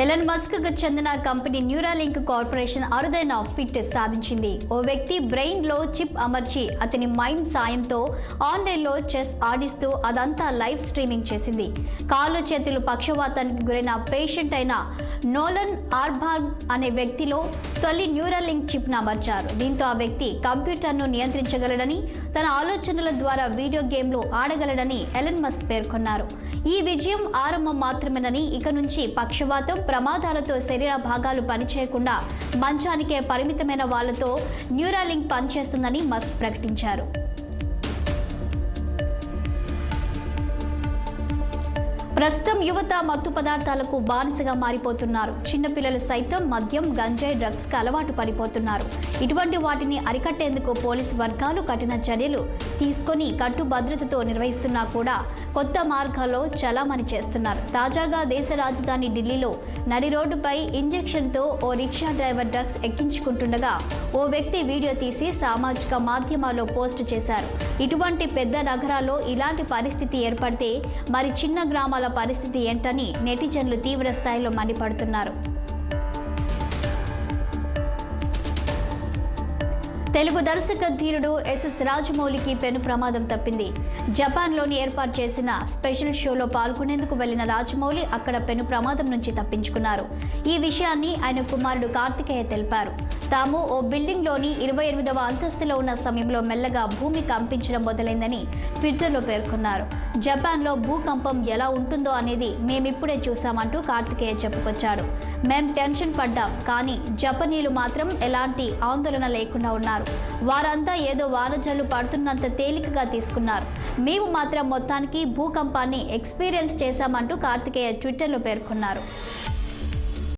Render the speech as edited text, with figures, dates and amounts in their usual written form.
Elon Musk కు చెందిన company Neuralink corporation అరుదైన ఫిట్ సాధించింది. ఓ వ్యక్తి బ్రెయిన్ లో చిప్ అమర్చి అతని మైండ్ సాయంతో ఆన్లైన్లో చెస్ ఆడిస్తూ అదంతా లైవ్ స్ట్రీమింగ్ చేసింది. కాళ్ళు చేతులు పక్షవాతానికి గురైన పేషెంట్ అయిన నోలన్ ఆర్బాన్ అనే వ్యక్తిలో తొలి న్యూరాలింక్ చిప్ ను అమర్చారు. దీంతో ఆ వ్యక్తి కంప్యూటర్ను నియంత్రించగలడని, తన ఆలోచనల ద్వారా వీడియో గేమ్లు ఆడగలడని ఎలన్ మస్క్ పేర్కొన్నారు. ఈ విజయం ఆరంభం మాత్రమేనని, ఇక నుంచి పక్షవాతం, ప్రమాదాలతో శరీర భాగాలు పనిచేయకుండా మంచానికే పరిమితమైన వాళ్లతో న్యూరాలింక్ పనిచేస్తుందని మస్క్ ప్రకటించారు. ప్రస్తుతం యువత మత్తు పదార్థాలకు బానిసగా మారిపోతున్నారు. చిన్నపిల్లలు సైతం మద్యం, గంజాయి, డ్రగ్స్కి అలవాటు పడిపోతున్నారు. ఇటువంటి వాటిని అరికట్టేందుకు పోలీసు వర్గాలు కఠిన చర్యలు తీసుకొని కట్టు భద్రతతో నిర్వహిస్తున్నా కూడా కొత్త మార్గాల్లో చలామణి చేస్తున్నారు. తాజాగా దేశ రాజధాని ఢిల్లీలో నడి రోడ్డుపై ఇంజెక్షన్తో ఓ రిక్షా డ్రైవర్ డ్రగ్స్ ఎక్కించుకుంటుండగా ఓ వ్యక్తి వీడియో తీసి సామాజిక మాధ్యమాల్లో పోస్ట్ చేశారు. ఇటువంటి పెద్ద నగరాల్లో ఇలాంటి పరిస్థితి ఏర్పడితే మరి చిన్న గ్రామాల పరిస్థితి ఏంటని నెటిజన్లు తీవ్ర స్థాయిలో మండిపడుతున్నారు. తెలుగు దర్శక ధీరుడు ఎస్ఎస్ రాజమౌళికి పెను ప్రమాదం తప్పింది. జపాన్లోని ఏర్పాటు చేసిన స్పెషల్ షోలో పాల్గొనేందుకు వెళ్లిన రాజమౌళి అక్కడ పెను ప్రమాదం నుంచి తప్పించుకున్నారు. ఈ విషయాన్ని ఆయన కుమారుడు కార్తికేయ తెలిపారు. తాము ఓ బిల్డింగ్లోని 28వ అంతస్తులో ఉన్న సమయంలో మెల్లగా భూమి కంపించడం మొదలైందని ట్విట్టర్లో పేర్కొన్నారు. జపాన్లో భూకంపం ఎలా ఉంటుందో అనేది మేమిప్పుడే చూసామంటూ కార్తికేయ చెప్పుకొచ్చాడు. మేం టెన్షన్ పడ్డాం, కానీ జపనీయులు మాత్రం ఎలాంటి ఆందోళన లేకుండా ఉన్నారు. వారంతా ఏదో వానజల్లు పడుతున్నంత తేలికగా తీసుకున్నారు. మేము మాత్రం మొత్తానికి భూకంపాన్ని ఎక్స్పీరియన్స్ చేశామంటూ కార్తికేయ ట్విట్టర్లో పేర్కొన్నారు.